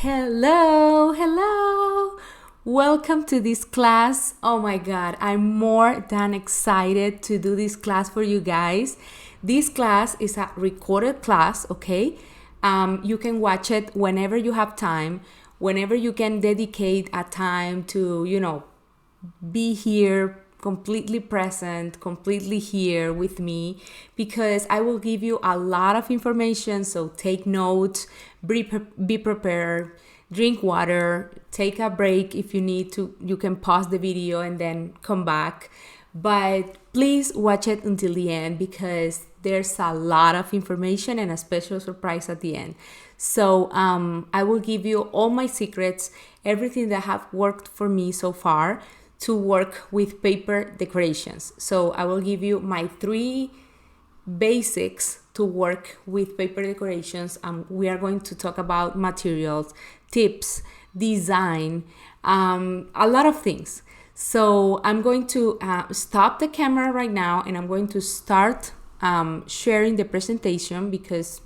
Hello. Welcome to this class. Oh my God, I'm more than excited to do this class for you guys. This class is a recorded class, okay? You can watch it whenever you have time, whenever you can dedicate a time to, be here, completely present, completely here with me, because I will give you a lot of information. So take notes, be prepared, drink water, take a break if you need to. You can pause the video and then come back. But please watch it until the end because there's a lot of information and a special surprise at the end. So I will give you all my secrets, everything that have worked for me so far to work with paper decorations. So I will give you my 3 basics to work with paper decorations. We are going to talk about materials, tips, design, a lot of things. So I'm going to stop the camera right now and I'm going to start sharing the presentation because,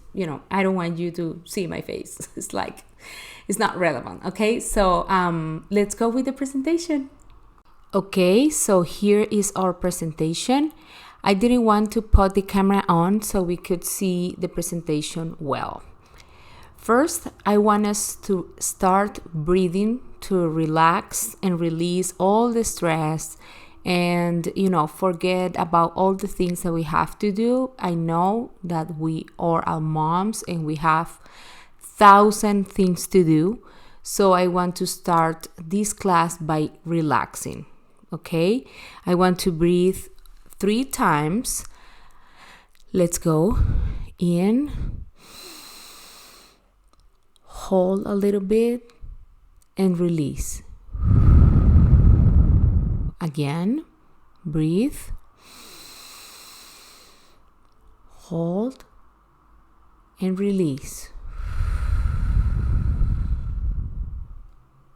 I don't want you to see my face. It's not relevant. Okay, so let's go with the presentation. Okay, so here is our presentation. I didn't want to put the camera on so we could see the presentation well. First, I want us to start breathing to relax and release all the stress and, forget about all the things that we have to do. I know that we are our moms and we have 1,000 things to do. So I want to start this class by relaxing. Okay, I want to breathe 3 times. Let's go. In, hold a little bit, and release. Again, breathe, hold, and release.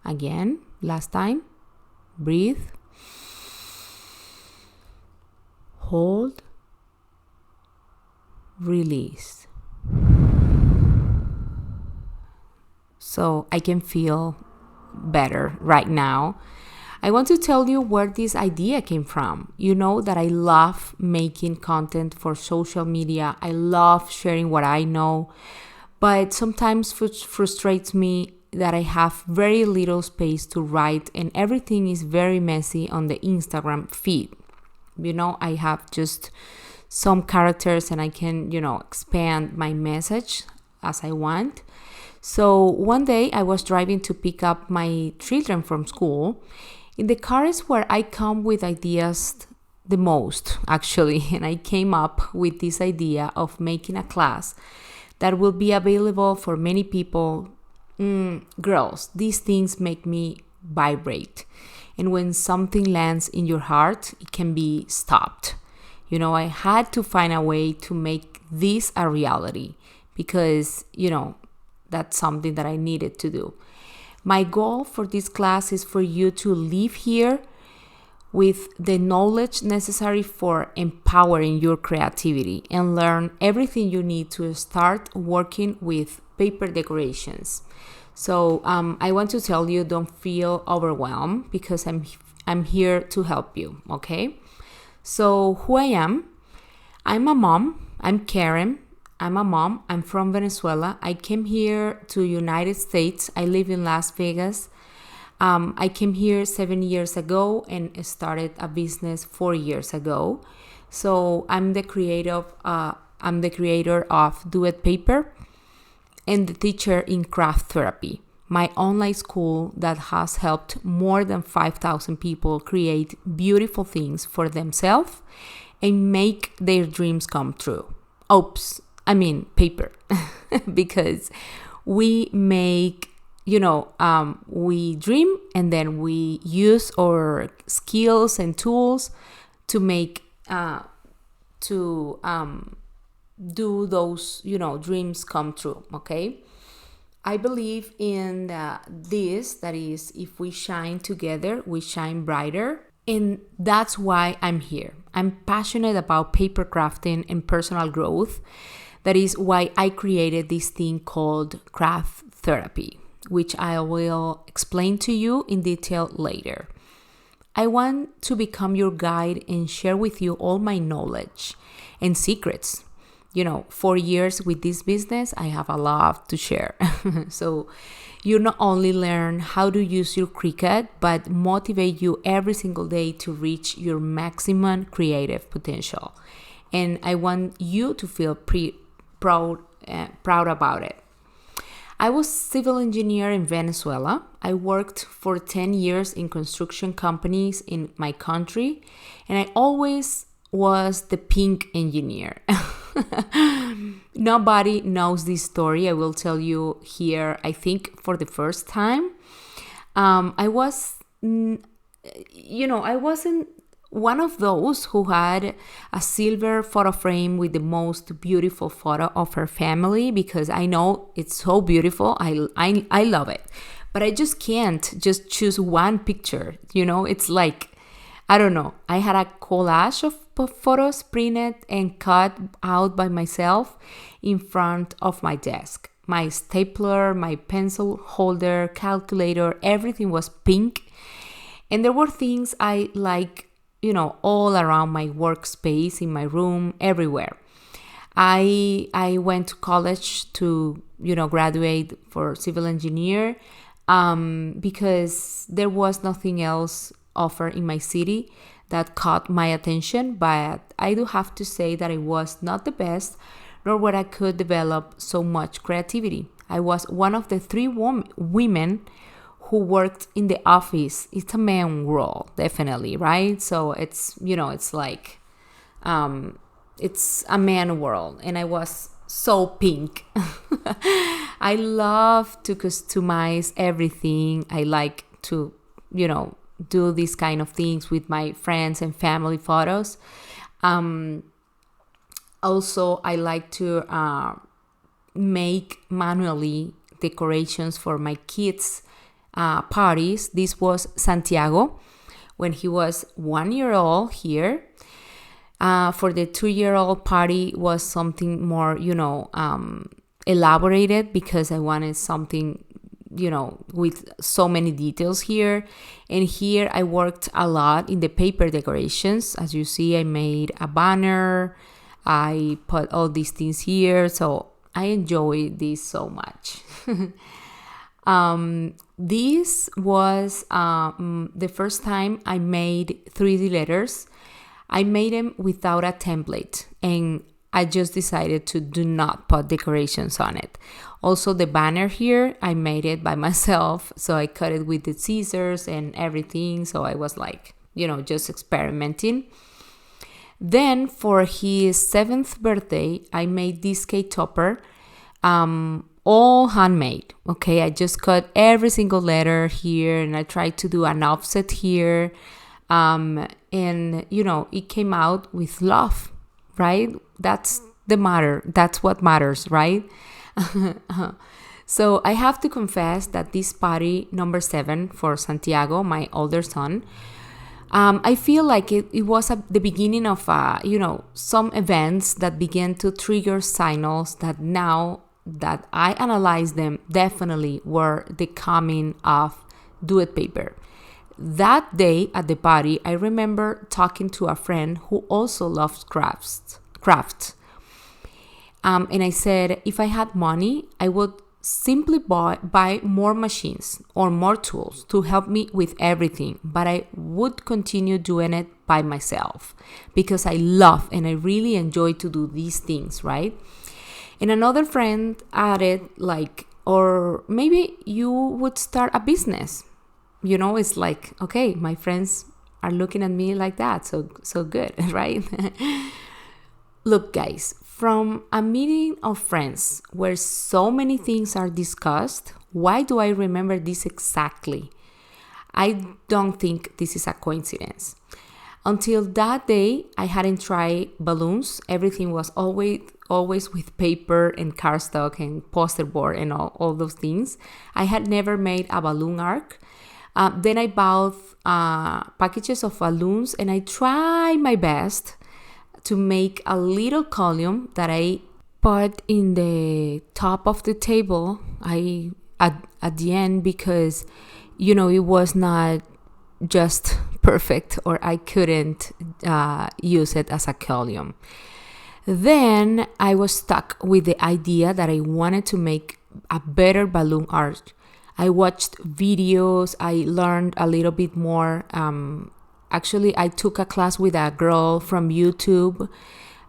Again, last time, breathe, hold, release. So I can feel better right now. I want to tell you where this idea came from. You know that I love making content for social media. I love sharing what I know, but sometimes frustrates me that I have very little space to write and everything is very messy on the Instagram feed. I have just some characters and I can, expand my message as I want. So one day I was driving to pick up my children from school. In the car is where I come with ideas the most, actually. And I came up with this idea of making a class that will be available for many people. Girls, these things make me vibrate. And when something lands in your heart, it can be stopped. I had to find a way to make this a reality because, that's something that I needed to do. My goal for this class is for you to leave here with the knowledge necessary for empowering your creativity and learn everything you need to start working with paper decorations. So I want to tell you, don't feel overwhelmed because I'm here to help you, okay? So who I am? I'm a mom. I'm Karen. I'm a mom. I'm from Venezuela. I came here to United States. I live in Las Vegas. I came here 7 years ago and started a business 4 years ago. So I'm the creator of Do It Paper and the teacher in craft therapy, my online school that has helped more than 5,000 people create beautiful things for themselves and make their dreams come true. Paper. Because we make, we dream and then we use our skills and tools to make, do those, dreams come true, okay? I believe in this, that is, if we shine together, we shine brighter. And that's why I'm here. I'm passionate about paper crafting and personal growth. That is why I created this thing called craft therapy. which I will explain to you in detail later. I want to become your guide and share with you all my knowledge and secrets. 4 years with this business, I have a lot to share. So you not only learn how to use your Cricut, but motivate you every single day to reach your maximum creative potential. And I want you to feel proud about it. I was civil engineer in Venezuela. I worked for 10 years in construction companies in my country, and I always was the pink engineer. Nobody knows this story. I will tell you here, I think for the first time. I wasn't one of those who had a silver photo frame with the most beautiful photo of her family, because I know it's so beautiful. I love it. But I just can't just choose one picture. It's like, I don't know. I had a collage of photos printed and cut out by myself in front of my desk. My stapler, my pencil holder, calculator, everything was pink. And there were things I like, all around my workspace, in my room, everywhere. I went to college to, graduate for civil engineer because there was nothing else offered in my city that caught my attention. But I do have to say that I was not the best, nor what I could develop so much creativity. I was one of the 3 women who worked in the office. It's a man role, definitely, right? So it's, it's like, it's a man world. And I was so pink. I love to customize everything. I like to, do these kind of things with my friends and family photos. Also, I like to make manually decorations for my kids' parties. This was Santiago when he was 1 year old here. For the 2-year-old party was something more, elaborated, because I wanted something, with so many details here. And here I worked a lot in the paper decorations. As you see, I made a banner. I put all these things here. So I enjoy this so much. This was the first time I made 3D letters. I made them without a template, and I just decided to do not put decorations on it. Also, the banner here, I made it by myself. So I cut it with the scissors and everything. So I was like, just experimenting. Then for his 7th birthday, I made this cake topper, all handmade. Okay, I just cut every single letter here, and I tried to do an offset here. And, it came out with love, right? That's what matters, right? So I have to confess that this party number 7 for Santiago, my older son, I feel like it was the beginning of, some events that began to trigger signals that now that I analyze them definitely were the coming of duet paper. That day at the party, I remember talking to a friend who also loves crafts. And I said, if I had money, I would simply buy more machines or more tools to help me with everything. But I would continue doing it by myself because I love and I really enjoy to do these things, right? And another friend added, or maybe you would start a business. It's like, okay, my friends are looking at me like that. So good, right? Look, guys, from a meeting of friends where so many things are discussed, why do I remember this exactly? I don't think this is a coincidence. Until that day, I hadn't tried balloons. Everything was always with paper and cardstock and poster board and all those things. I had never made a balloon arc. Then I bought packages of balloons, and I tried my best to make a little column that I put in the top of the table. I at the end because, it was not just perfect, or I couldn't use it as a column. Then I was stuck with the idea that I wanted to make a better balloon art. I watched videos, I learned a little bit more. Actually, I took a class with a girl from YouTube,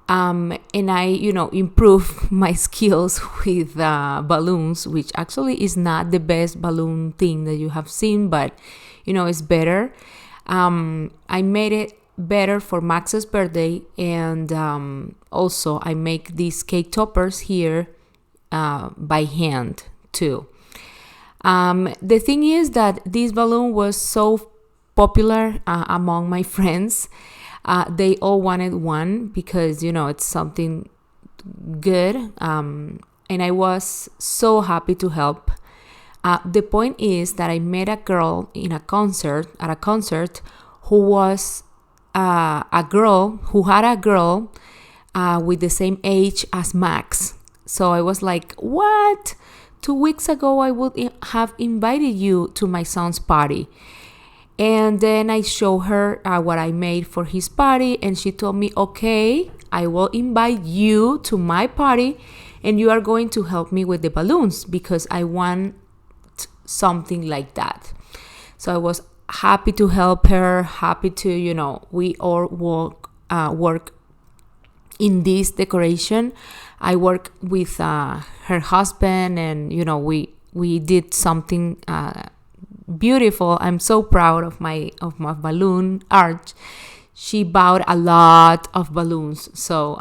and I, improved my skills with balloons, which actually is not the best balloon thing that you have seen, but, it's better. I made it better for Max's birthday, and also I make these cake toppers here by hand too. The thing is that this balloon was so popular among my friends. They all wanted one because, it's something good. And I was so happy to help. The point is that I met a girl at a concert, who was a girl who had a girl with the same age as Max. So I was like, what? 2 weeks ago, I would have invited you to my son's party. And then I showed her what I made for his party, and she told me, okay, I will invite you to my party, and you are going to help me with the balloons because I want something like that. So I was happy to help her, happy to, we all work in this decoration. I work with her husband, and, we did something beautiful. I'm so proud of my balloon art. She bought a lot of balloons, so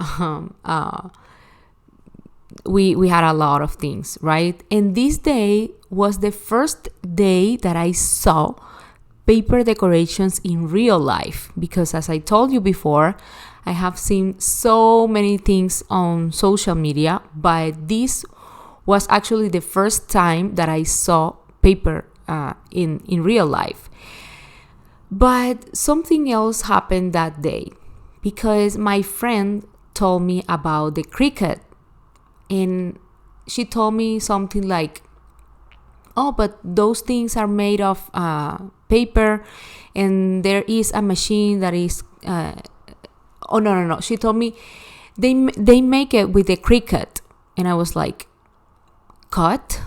we had a lot of things, right? And this day was the first day that I saw paper decorations in real life, because as I told you before, I have seen so many things on social media, but this was actually the first time that I saw paper in real life. But something else happened that day, because my friend told me about the Cricut, and she told me something like, oh, but those things are made of paper, and there is a machine that is oh no, she told me they make it with the Cricut. And I was like, cut?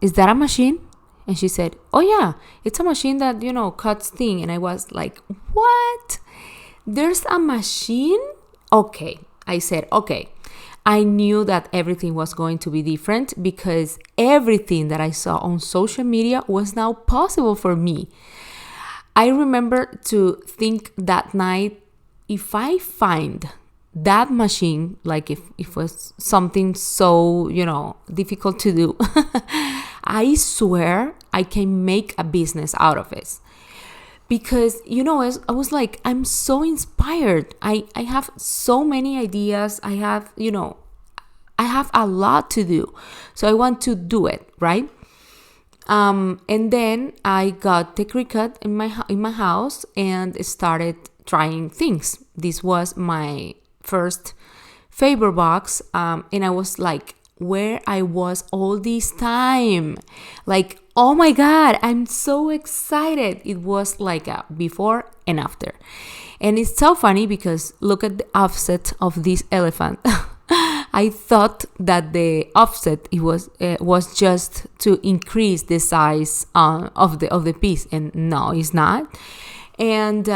Is that a machine? And she said, oh yeah, it's a machine that, cuts thing. And I was like, what? There's a machine? Okay. I said, okay. I knew that everything was going to be different, because everything that I saw on social media was now possible for me. I remember to think that night, if I find that machine, like if it was something so, difficult to do, I swear I can make a business out of it. Because, I was like, I'm so inspired. I have so many ideas. I have a lot to do. So I want to do it, right? And then I got the Cricut in my house and started trying things. This was my first favor box, and I was like, where I was all this time. Like, oh my God, I'm so excited. It was like a before and after. And it's so funny because look at the offset of this elephant. I thought that the offset was just to increase the size of the piece, and no, it's not. And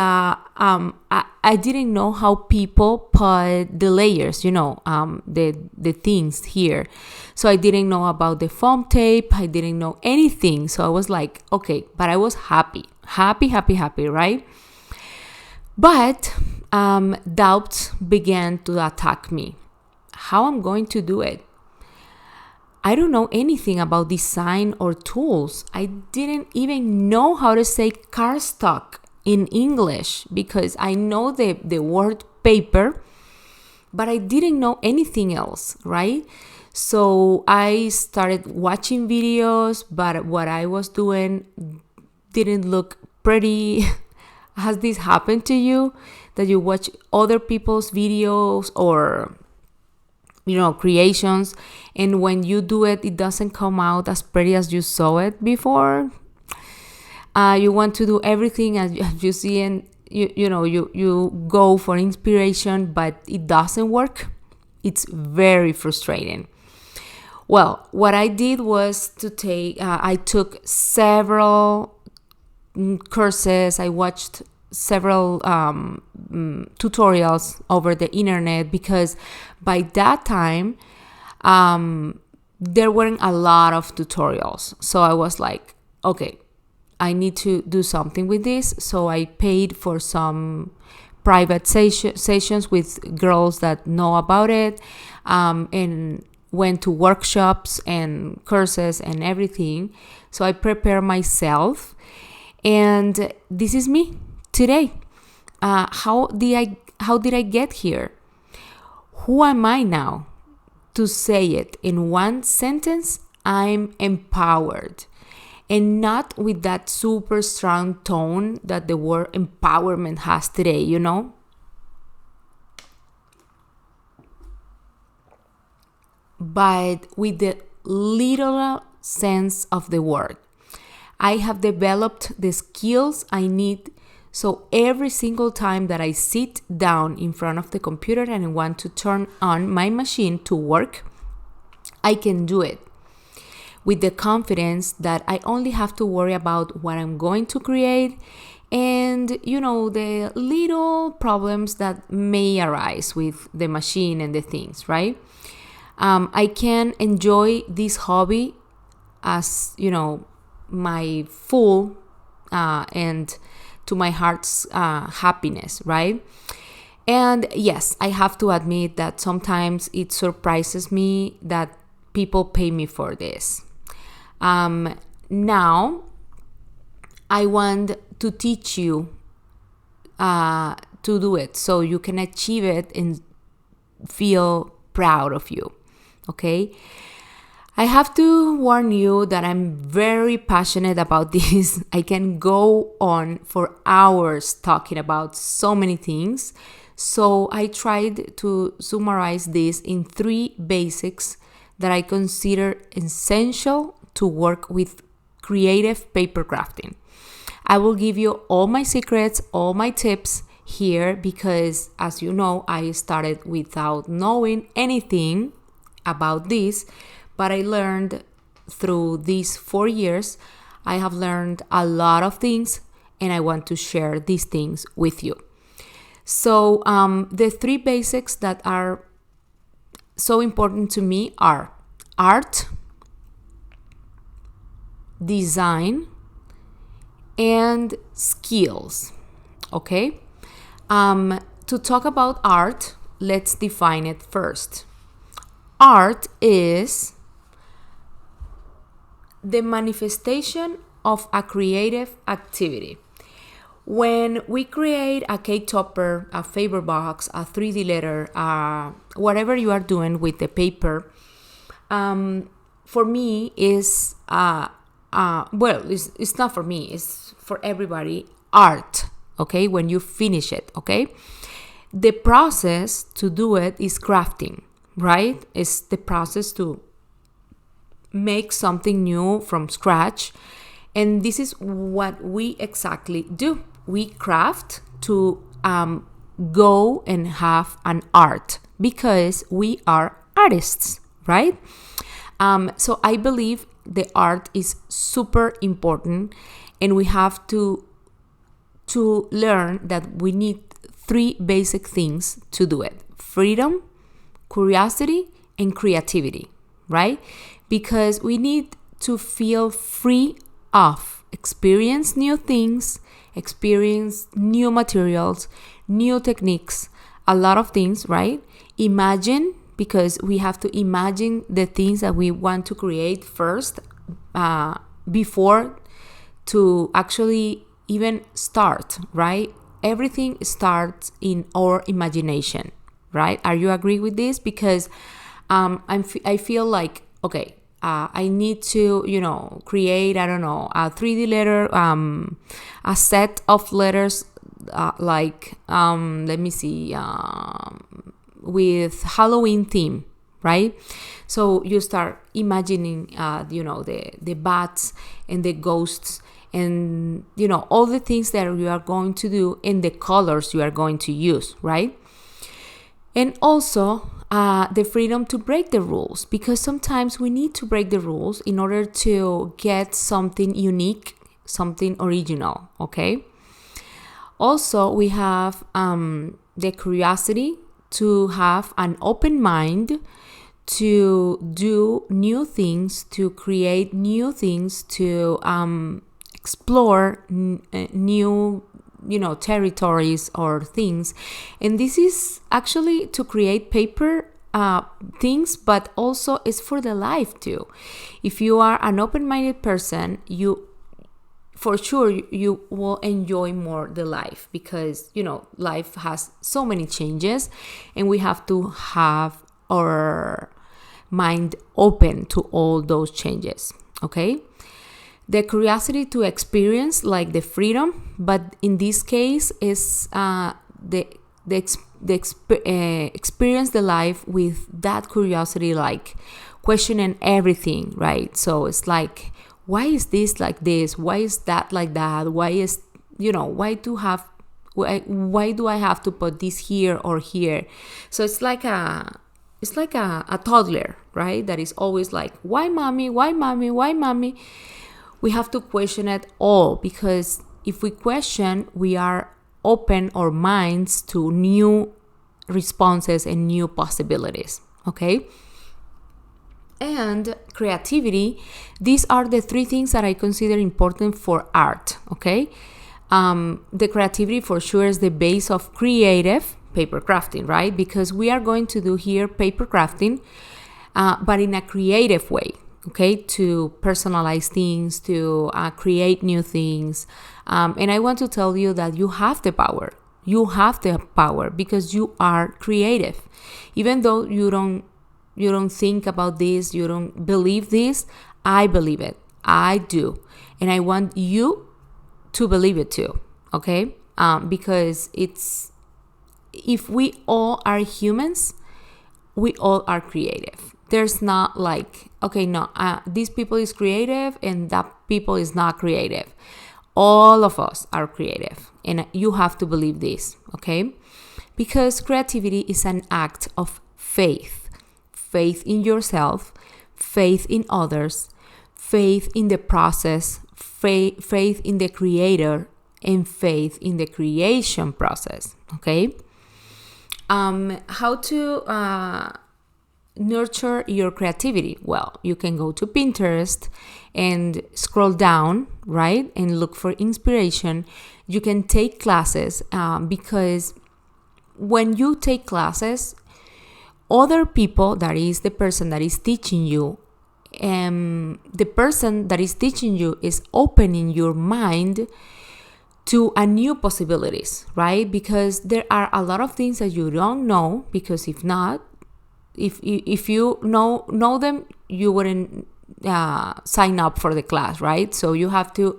I didn't know how people put the layers, the things here. So I didn't know about the foam tape. I didn't know anything. So I was like, okay, but I was happy, right? But doubts began to attack me. How I'm going to do it? I don't know anything about design or tools. I didn't even know how to say cardstock in English, because I know the word paper, but I didn't know anything else, right? So I started watching videos, but what I was doing didn't look pretty. Has this happened to you, that you watch other people's videos or creations, and when you do it, it doesn't come out as pretty as you saw it before. You want to do everything as you see, and you go for inspiration, but it doesn't work. It's very frustrating. Well, what I did was I took several courses. I watched several tutorials over the internet, because by that time there weren't a lot of tutorials. So I was like, okay, I need to do something with this. So I paid for some private sessions with girls that know about it, and went to workshops and courses and everything. So I prepare myself, and this is me today. How did I get here? Who am I now? To say it in one sentence, I'm empowered. And not with that super strong tone that the word empowerment has today, but with the literal sense of the word. I have developed the skills I need, so every single time that I sit down in front of the computer and I want to turn on my machine to work, I can do it with the confidence that I only have to worry about what I'm going to create and, the little problems that may arise with the machine and the things, right? I can enjoy this hobby as, my full and to my heart's happiness, right? And yes, I have to admit that sometimes it surprises me that people pay me for this. Now, I want to teach you to do it so you can achieve it and feel proud of you, okay? I have to warn you that I'm very passionate about this. I can go on for hours talking about so many things. So I tried to summarize this in 3 basics that I consider essential to work with creative paper crafting. I will give you all my secrets, all my tips here, because as you know, I started without knowing anything about this, but I learned through these 4 years. I have learned a lot of things, and I want to share these things with you. So the 3 basics that are so important to me are art, design, and skills. Okay? To talk about art, let's define it first. Art is the manifestation of a creative activity. When we create a cake topper, a favor box, a 3D letter, whatever you are doing with the paper, for me is it's not for me, it's for everybody, art, okay, when you finish it, okay? The process to do it is crafting, right? It's the process to make something new from scratch. And this is what we exactly do. We craft to go and have an art because we are artists, right? So I believe the art is super important, and we have to learn that we need 3 basic things to do it: freedom, curiosity, and creativity, right? Because we need to feel free of experience new things, experience new materials, new techniques, a lot of things, right? Imagine, because we have to imagine the things that we want to create first before to actually even start, right? Everything starts in our imagination, right? Are you agree with this? Because I feel like, okay, I need to, create, a 3D letter, a set of letters, let me see, with Halloween theme, right? So you start imagining, the bats and the ghosts and, all the things that you are going to do and the colors you are going to use, right? And also the freedom to break the rules, because sometimes we need to break the rules in order to get something unique, something original, okay? Also, we have the curiosity to have an open mind, to do new things, to create new things, to explore new territories or things. And this is actually to create paper things, but also it's for the life too. If you are an open-minded person, for sure you will enjoy more the life, because life has so many changes and we have to have our mind open to all those changes, okay? The curiosity to experience, like the freedom, but in this case is experience the life with that curiosity, like questioning everything, right? So it's like, why is this like this? Why is that like that? Why do I have to put this here or here? So it's like a toddler, right? That is always like, why mommy? Why mommy? Why mommy? We have to question it all, because if we question, we are open our minds to new responses and new possibilities, okay? And creativity, these are the three things that I consider important for art, okay? The creativity for sure is the base of creative paper crafting, right? Because we are going to do here paper crafting, but in a creative way, okay? To personalize things, to create new things. And I want to tell you that you have the power. You have the power because you are creative. Even though you don't think about this, you don't believe this, I believe it. I do. And I want you to believe it too, okay? Because if we all are humans, we all are creative. There's not like, okay, no, this people is creative and that people is not creative. All of us are creative, and you have to believe this, okay? Because creativity is an act of faith. Faith in yourself, faith in others, faith in the process, faith in the creator, and faith in the creation process, okay? How to nurture your creativity? Well, you can go to Pinterest and scroll down, right? And look for inspiration. You can take classes because when you take classes, other people, that is the person that is teaching you, the person that is teaching you is opening your mind to a new possibilities, right? Because there are a lot of things that you don't know, because if you know them, you wouldn't sign up for the class, right? So you have to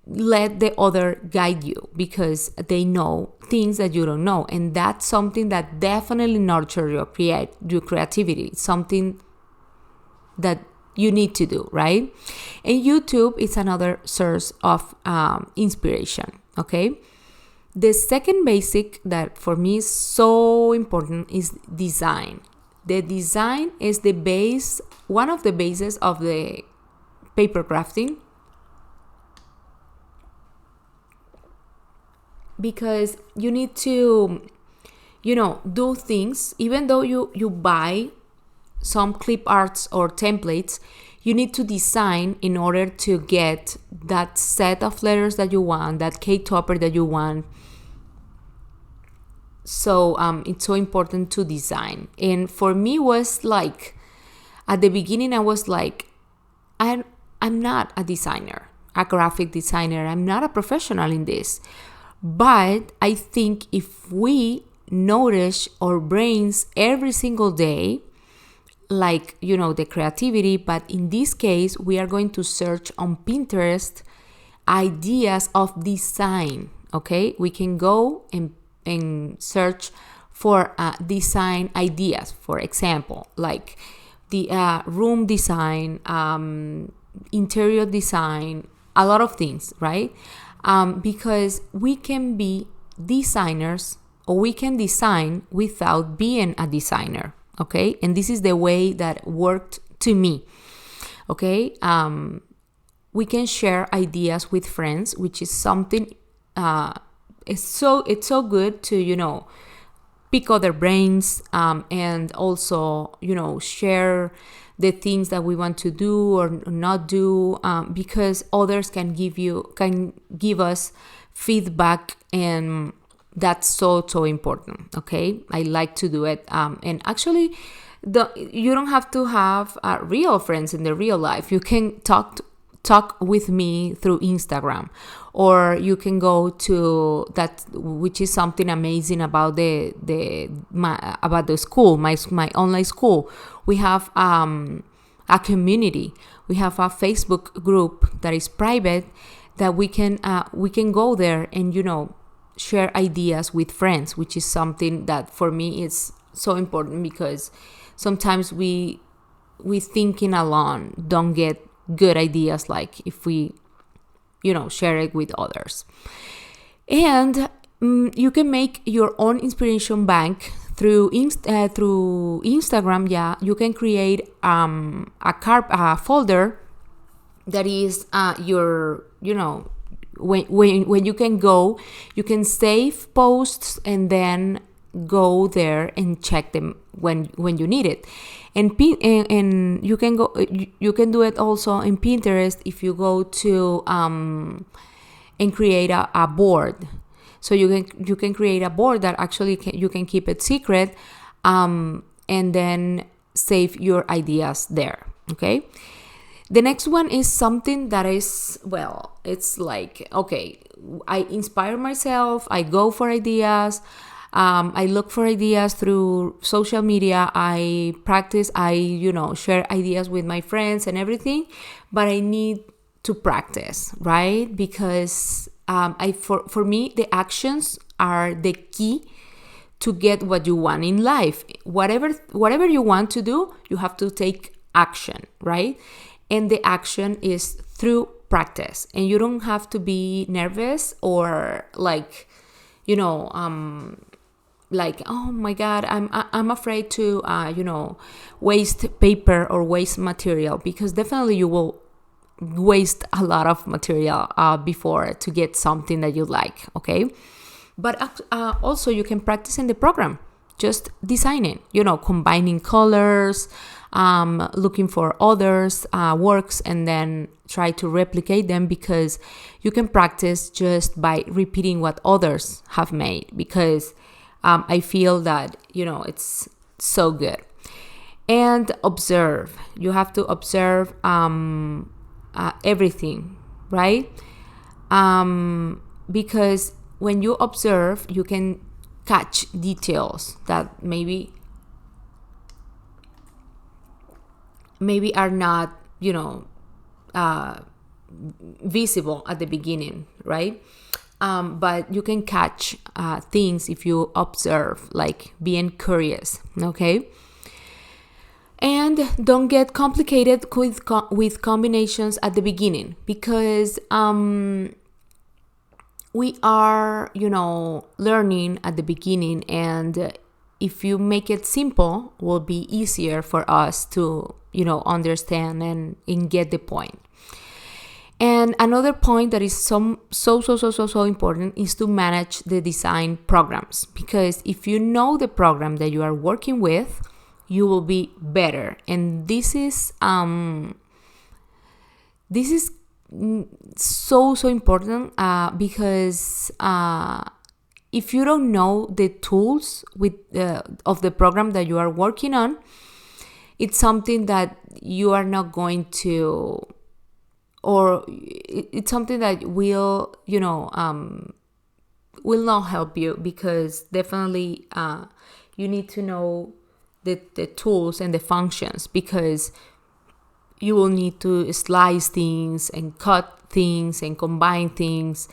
let the other guide you, because they know things that you don't know, and that's something that definitely nurtures your creativity, something that you need to do, right? And YouTube is another source of inspiration, okay? The second basic that for me is so important is design. The design is the base, one of the bases of the paper crafting, because you need to, do things. Even though you buy some clip arts or templates, you need to design in order to get that set of letters that you want, that K-topper that you want. So it's so important to design. And for me was like, at the beginning I was like, I'm not a designer, a graphic designer. I'm not a professional in this. But I think if we nourish our brains every single day, like, the creativity, but in this case, we are going to search on Pinterest ideas of design, okay? We can go and search for design ideas, for example, like the room design, interior design, a lot of things, right? Because we can be designers, or we can design without being a designer, okay? And this is the way that worked to me, okay? We can share ideas with friends, which is something, it's so good to, pick other brains, and also, share the things that we want to do or not do, because others can give us feedback, and that's so important. Okay, I like to do it, and actually, you don't have to have real friends in the real life. You can talk with me through Instagram, or you can go to that, which is something amazing about about the school, my online school. We have a community. We have a Facebook group that is private, that we can go there and share ideas with friends, which is something that for me is so important, because sometimes we thinking alone don't get good ideas like if we share it with others. And you can make your own inspiration bank through Instagram. Yeah, you can create a folder that is your when you can go, you can save posts and then go there and check them when you need it. And you can do it also in Pinterest if you go to and create a board. So you can create a board that actually you can keep it secret, and then save your ideas there. Okay. The next one is something that is, well, it's like, okay, I inspire myself, I go for ideas, I look for ideas through social media, I practice, I share ideas with my friends and everything, but I need to practice, right? Because for me, the actions are the key to get what you want in life. Whatever you want to do, you have to take action, right? And the action is through practice. And you don't have to be nervous or like, like, oh my God, I'm afraid to, waste paper or waste material, because definitely you will waste a lot of material before to get something that you like, okay? But also you can practice in the program, just designing, combining colors, looking for others' works, and then try to replicate them, because you can practice just by repeating what others have made, because I feel that, it's so good. And observe. You have to observe everything, right? Because when you observe, you can catch details that maybe are not, visible at the beginning, right? But you can catch things if you observe, like being curious, okay? And don't get complicated with combinations at the beginning, because we are, learning at the beginning, and if you make it simple, it will be easier for us to, understand and get the point. And another point that is so important is to manage the design programs, because if you know the program that you are working with, you will be better. And this is so important, because if you don't know the tools of the program that you are working on, it's something that you are not going to, or it's something that will not help you, because definitely you need to know the tools and the functions, because you will need to slice things and cut things and combine things,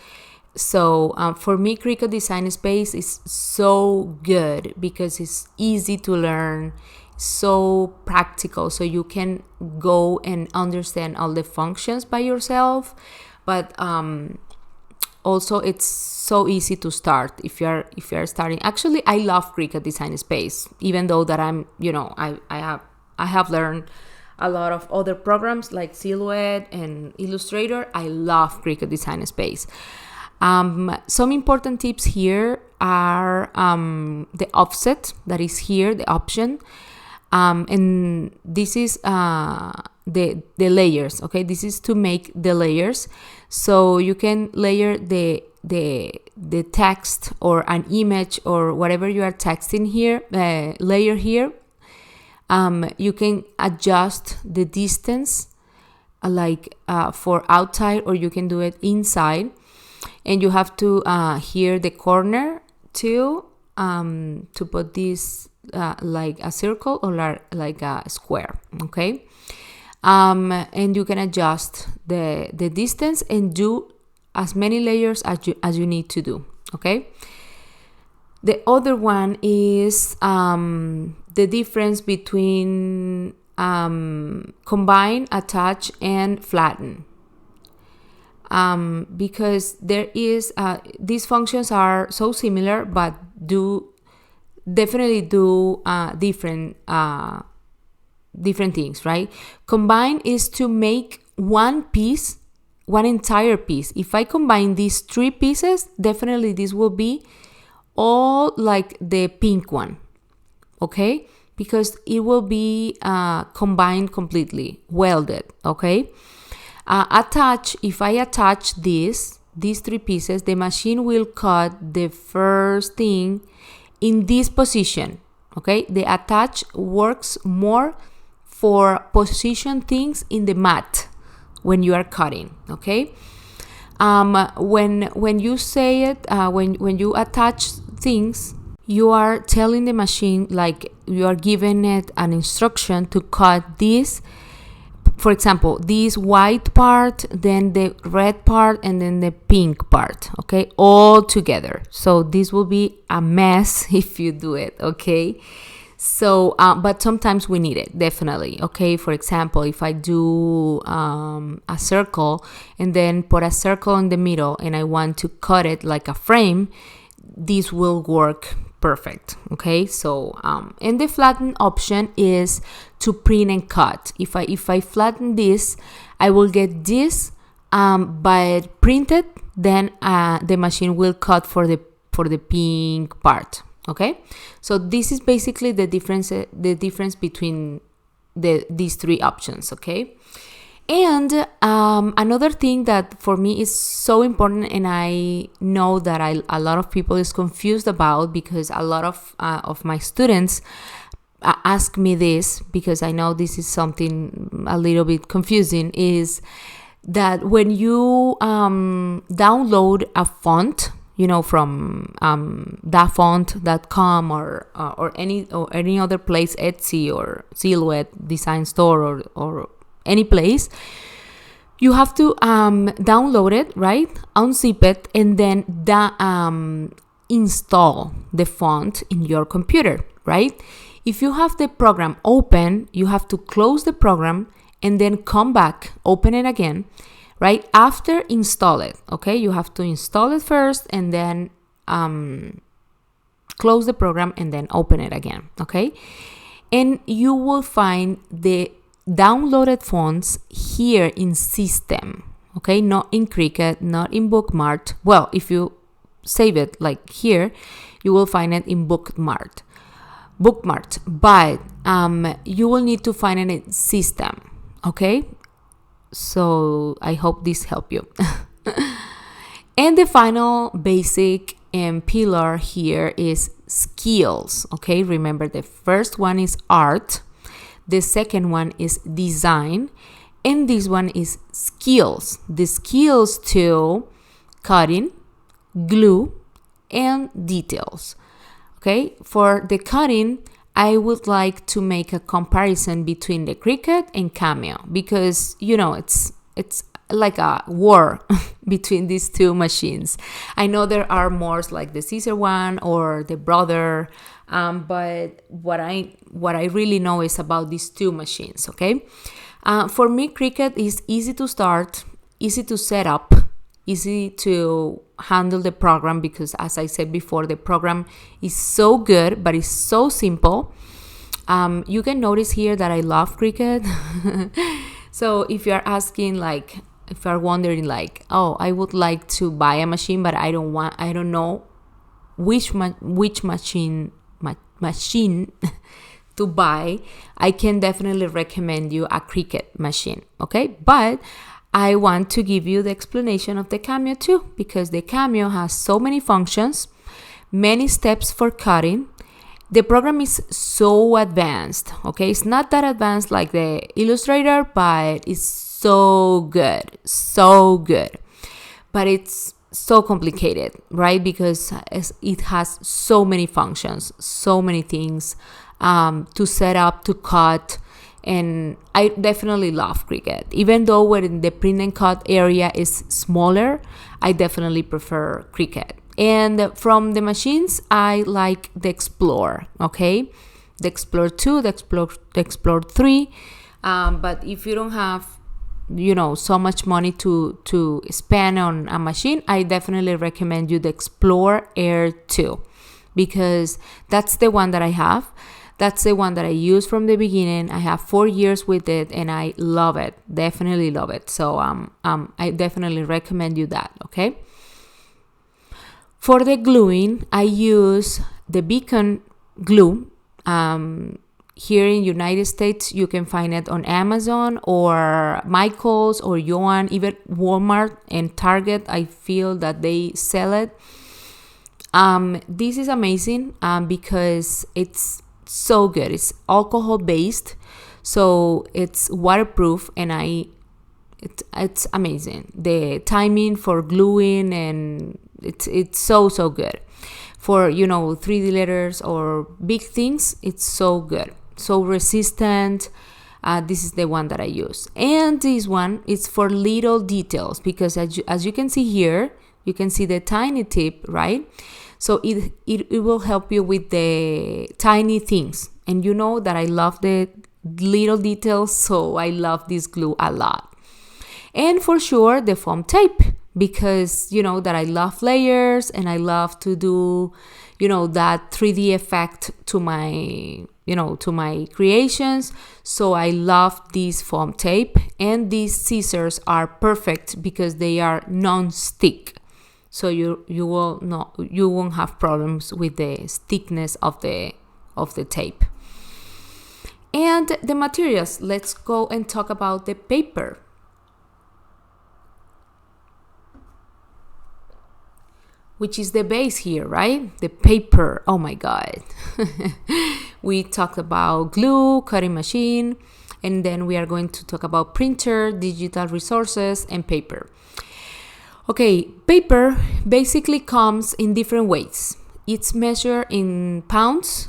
So for me, Cricut Design Space is so good because it's easy to learn, so practical, so you can go and understand all the functions by yourself. But also it's so easy to start if you're starting. Actually, I love Cricut Design Space, even though that I'm, I have learned a lot of other programs like Silhouette and Illustrator. I love Cricut Design Space. Some important tips here are the offset that is here, the option, and this is the layers. Okay, this is to make the layers, so you can layer the text or an image or whatever you are texting here. Layer here. You can adjust the distance, for outside, or you can do it inside. And you have to here the corner to put this like a circle or like a square, okay? And you can adjust the distance and do as many layers as you need to do, okay? The other one is the difference between combine, attach, and flatten. Because there is these functions are so similar, but definitely do different things, right? Combine is to make one entire piece. If I combine these 3 pieces, definitely this will be all like the pink one, okay? Because it will be combined completely, welded, okay? Attach, if I attach these 3 pieces, the machine will cut the first thing in this position, okay? The attach works more for position things in the mat when you are cutting, okay? When you say it, when you attach things, you are telling the machine, like you are giving it an instruction to cut this. For example, this white part, then the red part, and then the pink part, okay? All together. So this will be a mess if you do it, okay? So, but sometimes we need it, definitely, okay? For example, if I do a circle and then put a circle in the middle and I want to cut it like a frame, this will work perfect, okay? So and the flatten option is to print and cut. If I flatten this, I will get this but printed, then the machine will cut for the pink part, okay? So this is basically the difference between these 3 options, okay? And another thing that for me is so important, and I know that a lot of people is confused about, because a lot of my students ask me this, because I know this is something a little bit confusing, is that when you download a font, from dafont.com or any other place, Etsy or Silhouette Design Store or any place, you have to download it, right? Unzip it, and then install the font in your computer, right? If you have the program open, you have to close the program and then come back, open it again, right? After install it, okay? You have to install it first and then close the program and then open it again, okay? And you will find the downloaded fonts here in system, okay? Not in Cricut, not in Bookmarked. Well, if you save it like here, you will find it in Bookmarked, but you will need to find it in system, okay? So I hope this helped you. And the final basic pillar here is skills, okay? Remember, the first one is art, the second one is design, and this one is skills. The skills to cutting, glue, and details. Okay, for the cutting, I would like to make a comparison between the Cricut and Cameo, because it's like a war between these two machines. I know there are more like the Caesar one or the Brother, but what I really know is about these two machines. Okay, for me, Cricut is easy to start, easy to set up, easy to handle the program, because as I said before, the program is so good, but it's so simple. You can notice here that I love Cricut. So if you're asking, like, if you're wondering, like, oh, I would like to buy a machine, but I don't know which machine to buy, I can definitely recommend you a Cricut machine. Okay, but I want to give you the explanation of the Cameo too, because the Cameo has so many functions, many steps for cutting. The program is so advanced. Okay, it's not that advanced like the Illustrator, but it's so good, but it's so complicated, right? Because it has so many functions, so many things to set up, to cut. And I definitely love Cricut. Even though when the print and cut area is smaller, I definitely prefer Cricut. And from the machines, I like the Explore, okay? The Explore 2, the Explore 3. But if you don't have, so much money to spend on a machine, I definitely recommend you the Explore Air 2, because that's the one that I have. That's the one that I use from the beginning. I have 4 years with it, and I love it. Definitely love it. So I definitely recommend you that, okay? For the gluing, I use the Beacon glue. Here in United States, you can find it on Amazon or Michael's or Joann, even Walmart and Target. I feel that they sell it. This is amazing because it's so good. It's alcohol based, so it's waterproof, and it's amazing. The timing for gluing, and it's so good. For 3D letters or big things, it's so good, so resistant. This is the one that I use, and this one is for little details, because as you can see here, you can see the tiny tip, right? So it will help you with the tiny things. And you know that I love the little details, so I love this glue a lot. And for sure, the foam tape, because that I love layers, and I love to do, that 3D effect to my creations. So I love this foam tape, and these scissors are perfect because they are non-stick. So you won't have problems with the thickness of the tape. And the materials, let's go and talk about the paper. Which is the base here, right? The paper. Oh my God. We talked about glue, cutting machine, and then we are going to talk about printer, digital resources, and paper. Okay, paper basically comes in different ways. It's measured in pounds,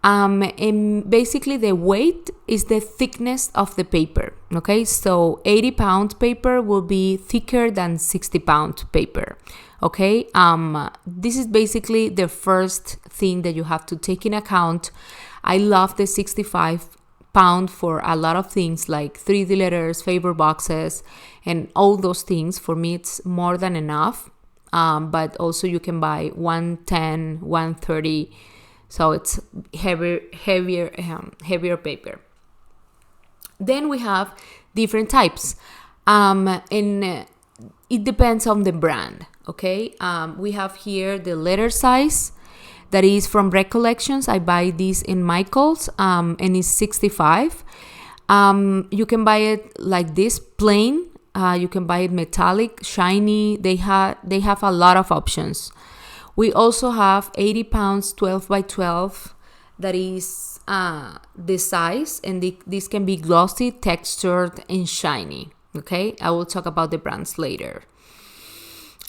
and basically the weight is the thickness of the paper. Okay, so 80-pound paper will be thicker than 60-pound paper. Okay, this is basically the first thing that you have to take in account. I love the 65-pound for a lot of things like 3D letters, favor boxes, and all those things. For me, it's more than enough. But also you can buy 110, 130. So it's heavier paper. Then we have different types. And it depends on the brand. Okay, we have here the letter size that is from Recollections. I buy this in Michael's, and it's 65. You can buy it like this, plain. You can buy it metallic, shiny. They have a lot of options. We also have 80 pounds, 12 by 12. That is the size, and this can be glossy, textured, and shiny. Okay, I will talk about the brands later.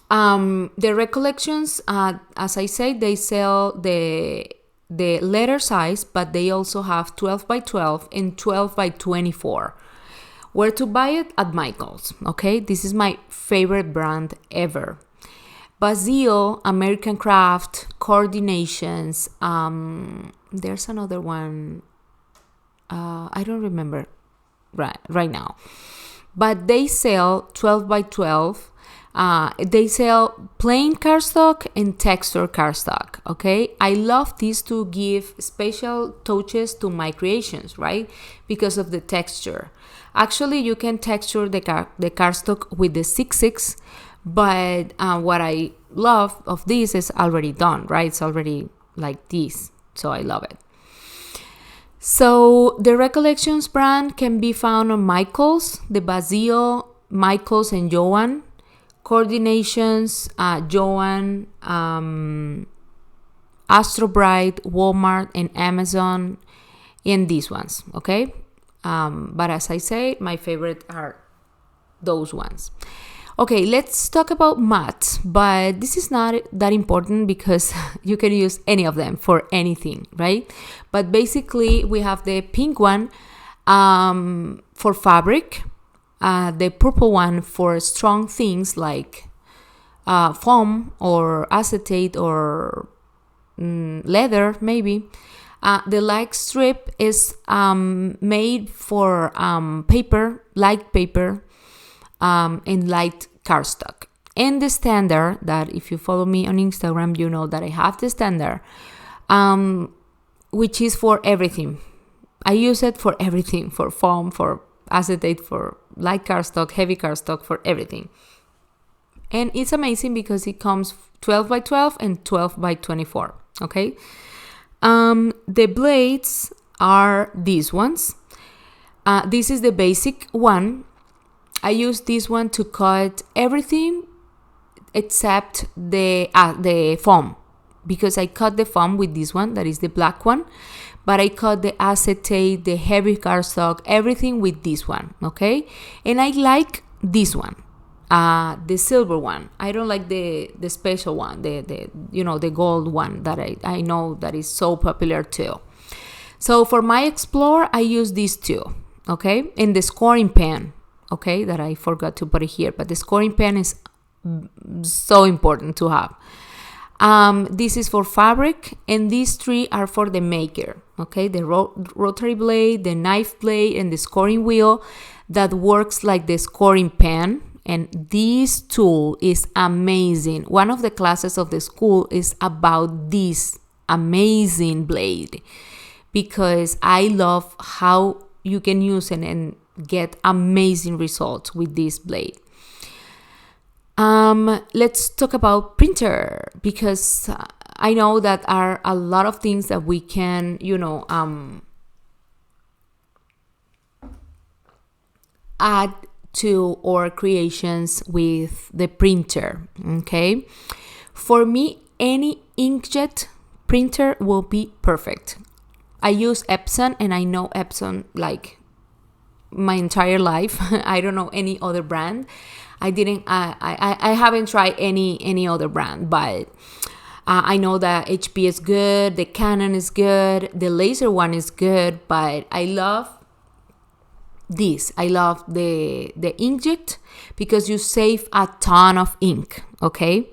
The Recollections, as I say, they sell the letter size, but they also have 12 by 12 and 12 by 24. Where to buy it? At Michael's. Okay, this is my favorite brand ever. Basil, American Craft, Coordinations. There's another one. I don't remember right now. But they sell 12 by 12. They sell plain cardstock and texture cardstock. Okay, I love these to give special touches to my creations, right? Because of the texture. Actually, you can texture the cardstock with the 6/6, but what I love of this is already done, right? It's already like this, so I love it. So the Recollections brand can be found on Michael's, the Basil, Michael's, and Joann. Coordinations, Joann, Astro Bright, Walmart, and Amazon, and these ones, okay? But as I say, my favorite are those ones. Okay, let's talk about mats, but this is not that important because you can use any of them for anything, right? But basically, we have the pink one for fabric, the purple one for strong things like foam or acetate or leather, maybe. The light strip is made for paper, light paper, and light cardstock. And the standard, that if you follow me on Instagram, you know that I have the standard, which is for everything. I use it for everything, for foam, for acetate, for light cardstock, heavy cardstock, for everything. And it's amazing because it comes 12 by 12 and 12 by 24, okay? The blades are these ones. This is the basic one. I use this one to cut everything except the foam, because I cut the foam with this one, that is the black one, but I cut the acetate, the heavy cardstock, everything with this one, okay? And I like this one, the silver one. I don't like the special one, the gold one that I know that is so popular too. So for my Explore, I use these two, okay? And the scoring pen, okay, that I forgot to put it here, but the scoring pen is so important to have. This is for fabric, and these three are for the maker, okay? The rotary blade, the knife blade, and the scoring wheel that works like the scoring pen. And this tool is amazing. One of the classes of the school is about this amazing blade, because I love how you can use it and get amazing results with this blade. Let's talk about printer, because I know that are a lot of things that we can, add to our creations with the printer, okay? For me, any inkjet printer will be perfect. I use Epson, and I know Epson like my entire life. I don't know any other brand. I haven't tried any other brand, but I know that HP is good, the Canon is good, the laser one is good, but I love this. I love the inkjet because you save a ton of ink, okay?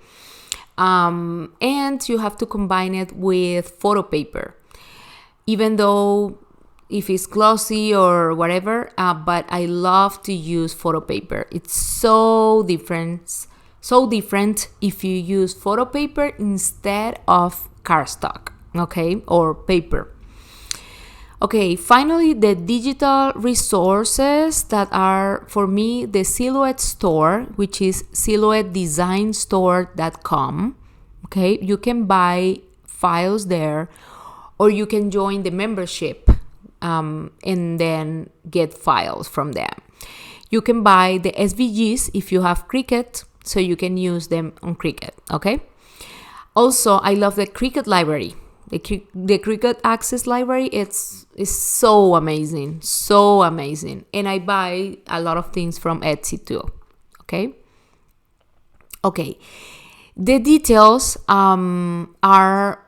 And you have to combine it with photo paper, even though if it's glossy or whatever, but I love to use photo paper. It's so different if you use photo paper instead of cardstock, okay, or paper. Okay, finally, the digital resources that are, for me, the Silhouette store, which is silhouettedesignstore.com. Okay, you can buy files there, or you can join the membership and then get files from them. You can buy the SVGs if you have Cricut, so you can use them on Cricut, okay? Also, I love the Cricut library. The Cricut Access library, is so amazing, so amazing. And I buy a lot of things from Etsy too, okay? Okay, the details are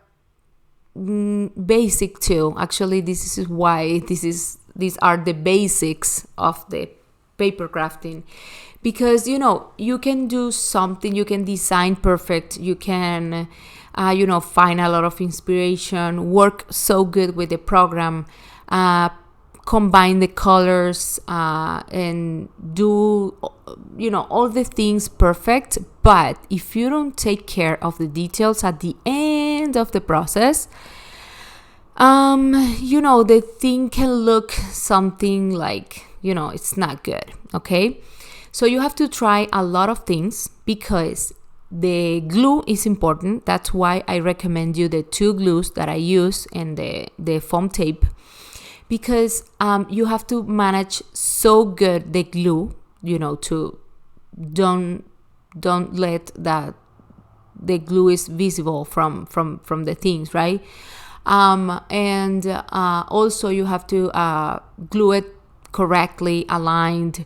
basic too. Actually, this is why these are the basics of the paper crafting, because you can do something, you can design perfect, you can find a lot of inspiration, work so good with the program, combine the colors, and do all the things perfect. But if you don't take care of the details at the end of the process, the thing can look something like, it's not good. Okay, so you have to try a lot of things, because the glue is important. That's why I recommend you the 2 glues that I use and the foam tape, because you have to manage so good the glue, to don't let that the glue is visible from the things, right? And also you have to glue it correctly, aligned,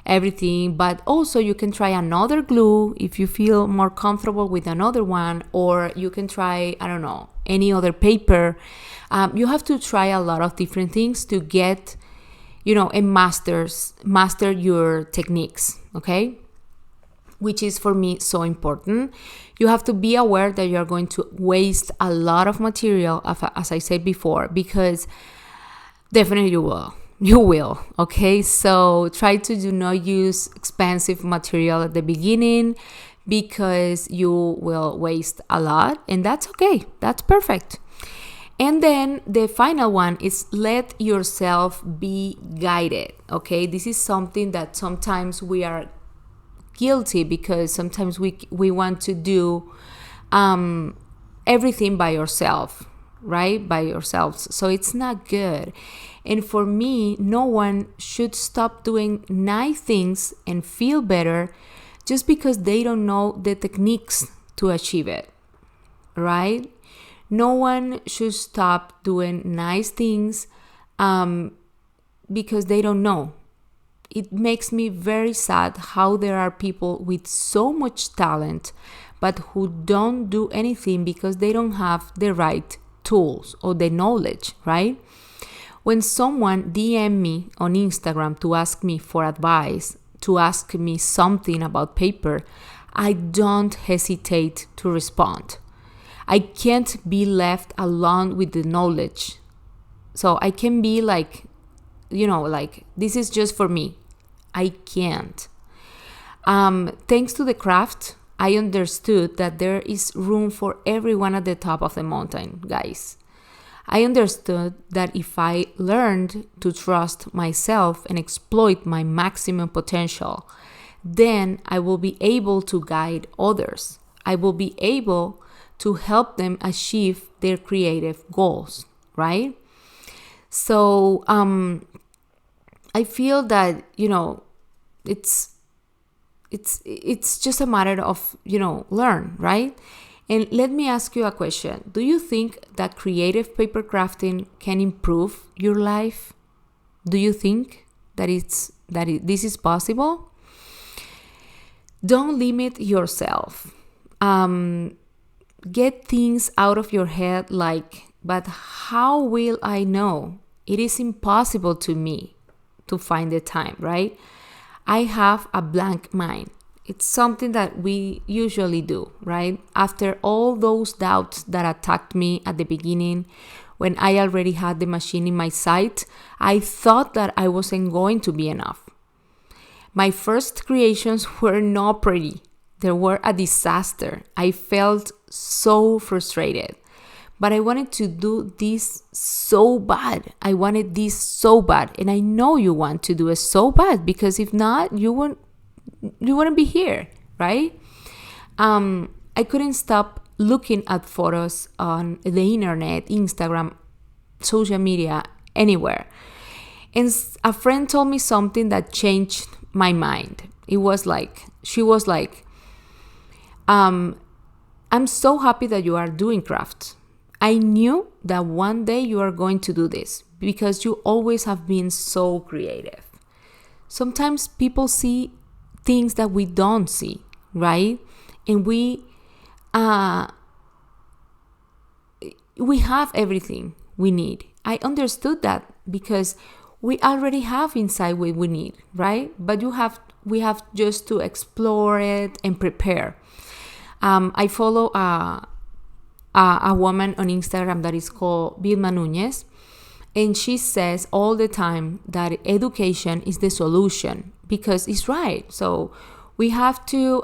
everything. But also you can try another glue if you feel more comfortable with another one, or you can try, I don't know, any other paper. You have to try a lot of different things to get, and master your techniques, okay? Which is for me so important. You have to be aware that you're going to waste a lot of material, as I said before, because definitely you will, okay? So try to do not use expensive material at the beginning, because you will waste a lot, and that's okay. That's perfect. And then the final one is let yourself be guided, okay? This is something that sometimes we are guilty, because sometimes we want to do everything by yourself, right? By yourselves. So it's not good. And for me, no one should stop doing nice things and feel better just because they don't know the techniques to achieve it, right? No one should stop doing nice things because they don't know. It makes me very sad how there are people with so much talent, but who don't do anything because they don't have the right tools or the knowledge, right? When someone DM me on Instagram to ask me for advice, to ask me something about paper, I don't hesitate to respond. I can't be left alone with the knowledge. So I can be like, this is just for me. I can't. Thanks to the craft, I understood that there is room for everyone at the top of the mountain, guys. I understood that if I learned to trust myself and exploit my maximum potential, then I will be able to guide others. I will be able to help them achieve their creative goals, right? So I feel that, it's just a matter of, learn, right? And let me ask you a question. Do you think that creative paper crafting can improve your life? Do you think that this is possible? Don't limit yourself. Get things out of your head like, but how will I know? It is impossible to me to find the time, right? I have a blank mind. It's something that we usually do, right? After all those doubts that attacked me at the beginning, when I already had the machine in my sight, I thought that I wasn't going to be enough. My first creations were not pretty. They were a disaster. I felt so frustrated. But I wanted to do this so bad. I wanted this so bad. And I know you want to do it so bad, because if not, you wouldn't be here, right? I couldn't stop looking at photos on the internet, Instagram, social media, anywhere. And a friend told me something that changed my mind. She was like, I'm so happy that you are doing crafts. I knew that one day you are going to do this because you always have been so creative. Sometimes people see things that we don't see, right? And we have everything we need. I understood that because we already have inside what we need, right? But we have just to explore it and prepare. I follow a woman on Instagram that is called Vilma Nunez, and she says all the time that education is the solution, because it's right. So we have to,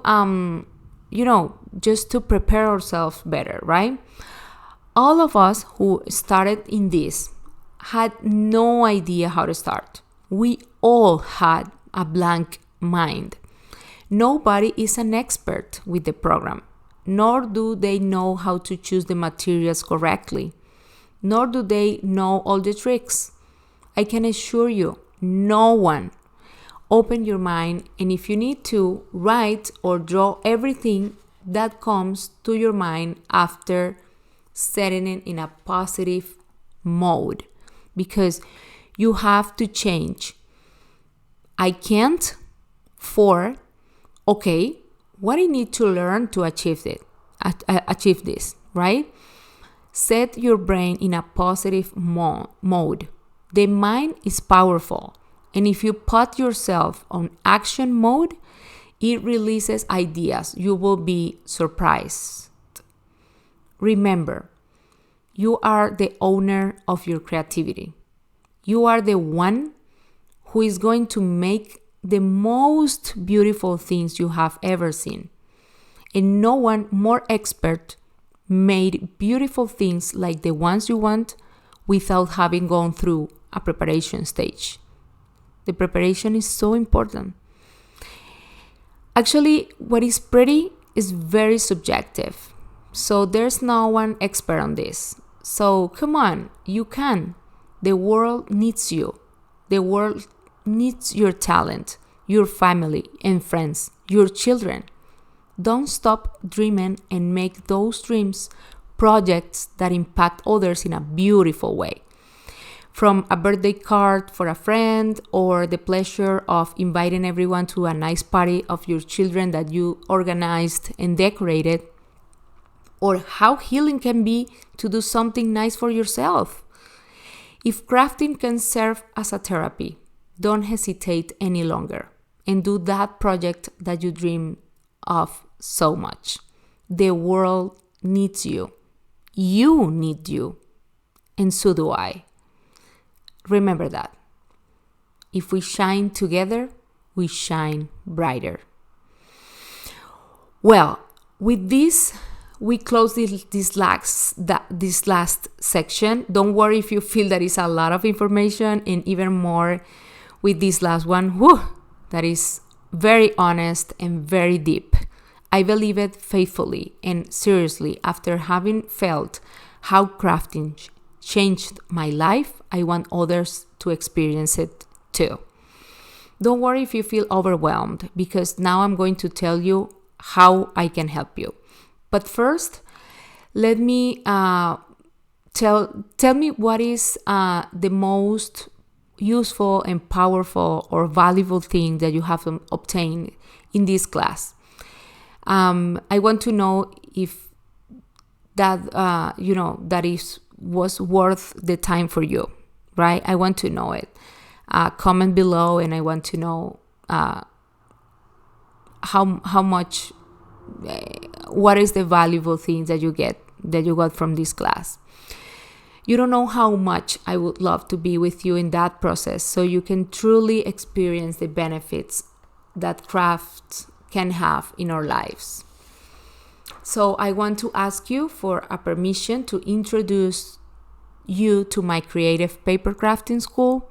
just to prepare ourselves better, right? All of us who started in this had no idea how to start. We all had a blank mind. Nobody is an expert with the program, nor do they know how to choose the materials correctly, nor do they know all the tricks. I can assure you, no one. Open your mind, and if you need to, write or draw everything that comes to your mind after setting it in a positive mode, because you have to change. I can't for, okay, what I need to learn to achieve this, right? Set your brain in a positive mode. The mind is powerful, and if you put yourself on action mode, it releases ideas. You will be surprised. Remember, you are the owner of your creativity. You are the one who is going to make the most beautiful things you have ever seen. And no one more expert made beautiful things like the ones you want without having gone through a preparation stage. The preparation is so important. Actually, what is pretty is very subjective. So there's no one expert on this. So come on, you can. The world needs you. The world needs your talent, your family and friends, your children. Don't stop dreaming and make those dreams projects that impact others in a beautiful way. From a birthday card for a friend, or the pleasure of inviting everyone to a nice party of your children that you organized and decorated, or how healing can be to do something nice for yourself. If crafting can serve as a therapy, don't hesitate any longer and do that project that you dream of so much. The world needs you. You need you. And so do I. Remember that. If we shine together, we shine brighter. Well, with this, we close this last section. Don't worry if you feel that is a lot of information, and even more with this last one. That is very honest and very deep. I believe it faithfully and seriously. After having felt how crafting changed my life, I want others to experience it too. Don't worry if you feel overwhelmed, because now I'm going to tell you how I can help you. But first, let me tell me what is the most useful and powerful or valuable thing that you have obtained in this class. I want to know if that was worth the time for you, right? I want to know it. Comment below, and I want to know how much. What is the valuable thing that you got from this class? You don't know how much I would love to be with you in that process, so you can truly experience the benefits that craft can have in our lives. So I want to ask you for a permission to introduce you to my creative paper crafting school.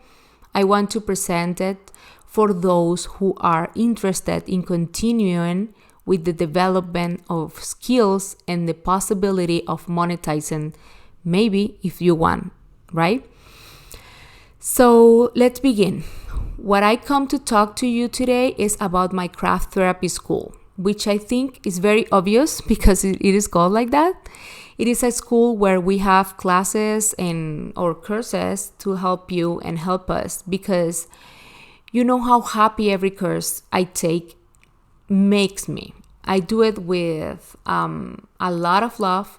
I want to present it for those who are interested in continuing with the development of skills and the possibility of monetizing, maybe if you want, right? So let's begin. What I come to talk to you today is about my craft therapy school, which I think is very obvious because it is called like that. It is a school where we have classes or courses to help you and help us, because you know how happy every course I take makes me. I do it with a lot of love.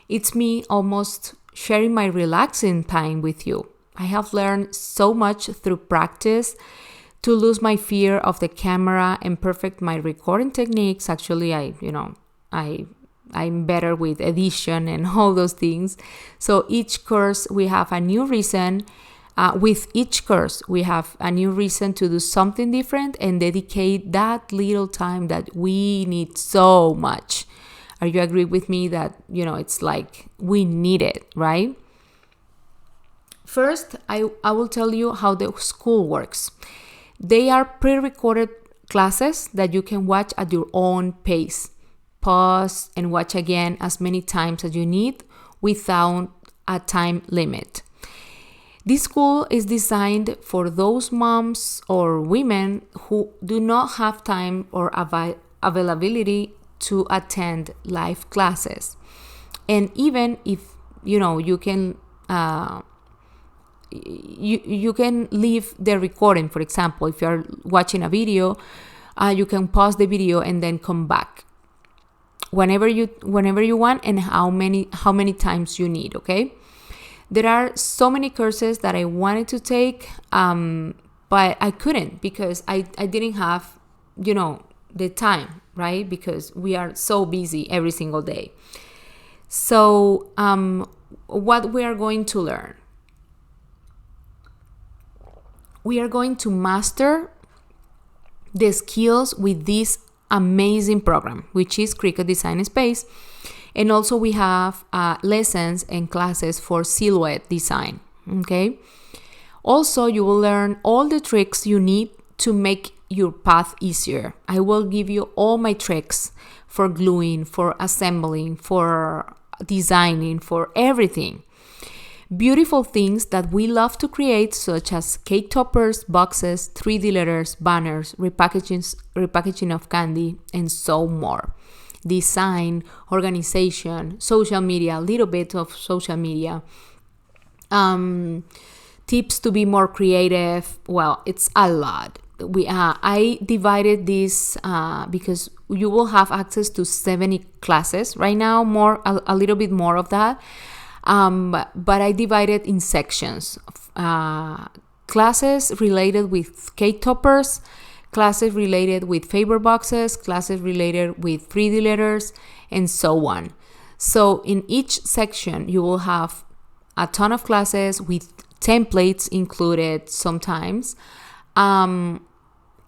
It's me almost sharing my relaxing time with you. I have learned so much through practice to lose my fear of the camera and perfect my recording techniques. Actually, I'm better with edition and all those things. So each course we have a new reason. With each course, we have a new reason to do something different and dedicate that little time that we need so much. Are you agree with me that, it's like we need it, right? First, I will tell you how the school works. They are pre-recorded classes that you can watch at your own pace. Pause and watch again as many times as you need without a time limit. This school is designed for those moms or women who do not have time or availability to attend live classes. And even if, you can you can leave the recording. For example, if you're watching a video, you can pause the video and then come back whenever you want and how many times you need, okay? There are so many courses that I wanted to take, but I couldn't because I didn't have, the time, right? Because we are so busy every single day. So what we are going to learn? We are going to master the skills with this amazing program, which is Cricut Design Space. And also we have lessons and classes for silhouette design, okay? Also, you will learn all the tricks you need to make your path easier. I will give you all my tricks for gluing, for assembling, for designing, for everything. Beautiful things that we love to create, such as cake toppers, boxes, 3D letters, banners, repackaging of candy, and so more. Design, organization, social media, a little bit of social media, tips to be more creative. Well, it's a lot. I divided this because you will have access to 70 classes right now, a little bit more of that. But I divided in sections. Classes related with cake toppers, classes related with favor boxes, classes related with 3D letters, and so on. So in each section, you will have a ton of classes with templates included sometimes.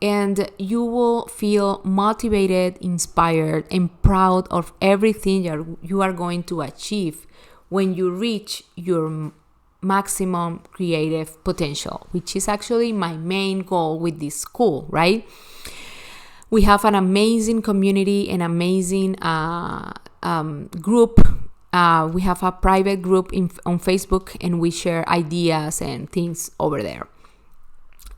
And you will feel motivated, inspired, and proud of everything you are going to achieve when you reach your maximum creative potential, which is actually my main goal with this school, right? We have an amazing community, an amazing group. We have a private group on Facebook, and we share ideas and things over there.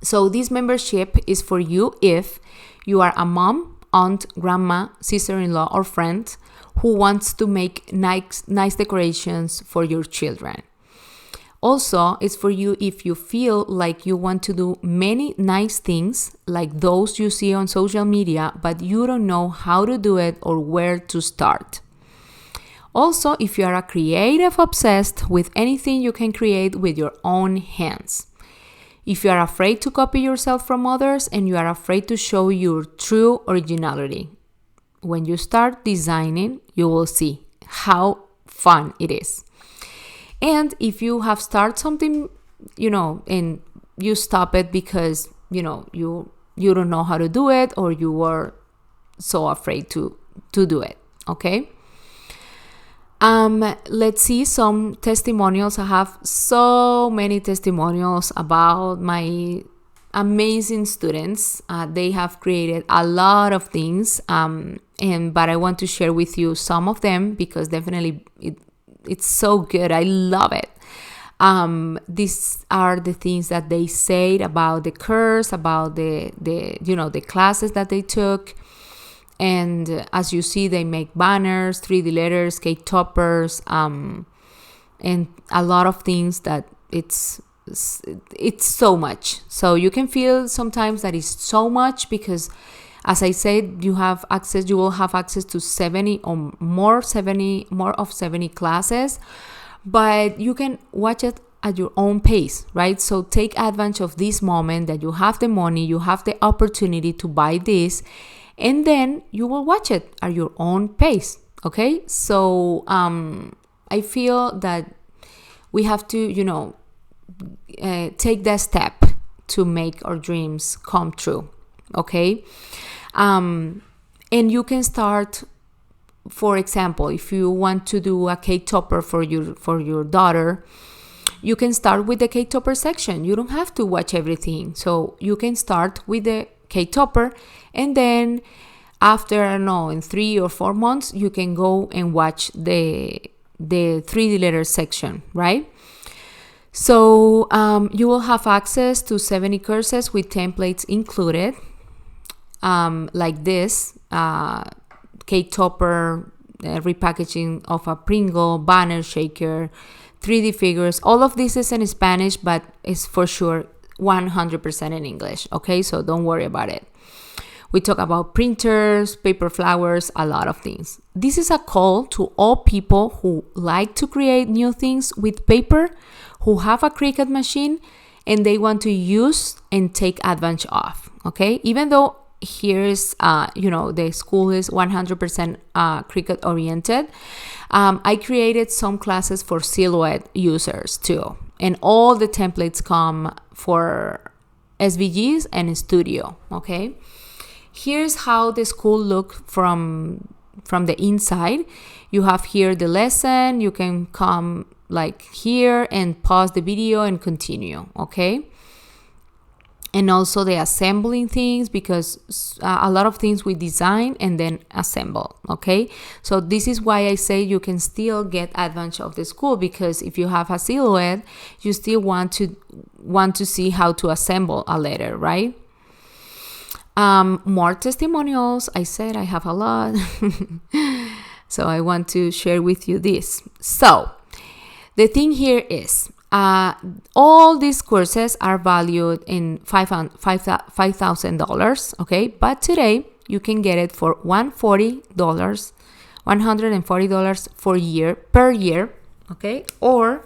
So this membership is for you if you are a mom, aunt, grandma, sister-in-law, or friend who wants to make nice decorations for your children. Also, it's for you if you feel like you want to do many nice things like those you see on social media, but you don't know how to do it or where to start. Also, if you are a creative obsessed with anything you can create with your own hands. If you are afraid to copy yourself from others and you are afraid to show your true originality. When you start designing, you will see how fun it is. And if you have started something, and you stop it because, you don't know how to do it or you were so afraid to do it, okay? Let's see some testimonials. I have so many testimonials about my amazing students. They have created a lot of things, but I want to share with you some of them because definitely it's so good. I love it. These are the things that they said about the course, about the classes that they took. And as you see, they make banners, 3D letters, cake toppers, and a lot of things that it's so much. So you can feel sometimes that it's so much because, as I said, you will have access to 70 of 70 classes, but you can watch it at your own pace, right? So take advantage of this moment that you have the money, you have the opportunity to buy this, and then you will watch it at your own pace, okay? So I feel that we have to, take that step to make our dreams come true, okay? And you can start, for example, if you want to do a cake topper for your daughter, you can start with the cake topper section. You don't have to watch everything. So you can start with the cake topper, and then after, I don't know, in 3 or 4 months, you can go and watch the 3D letter section, right? So you will have access to 70 courses with templates included, like this, cake topper, repackaging of a Pringle, banner shaker, 3D figures. All of this is in Spanish, but it's for sure 100% in English, okay? So don't worry about it. We talk about printers, paper flowers, a lot of things. This is a call to all people who like to create new things with paper, who have a Cricut machine, and they want to use and take advantage of, okay? Even though here's, the school is 100% Cricut oriented, I created some classes for Silhouette users too. And all the templates come for SVGs and Studio, okay? Here's how the school looks from the inside. You have here the lesson. You can come like here and pause the video and continue, okay? And also the assembling things, because a lot of things we design and then assemble, okay? So this is why I say you can still get advantage of the school, because if you have a Silhouette, you still want to see how to assemble a letter, right? More testimonials. I said I have a lot. So I want to share with you this. So the thing here is, all these courses are valued in $5,000, okay? But today you can get it for $140 per year, okay? Or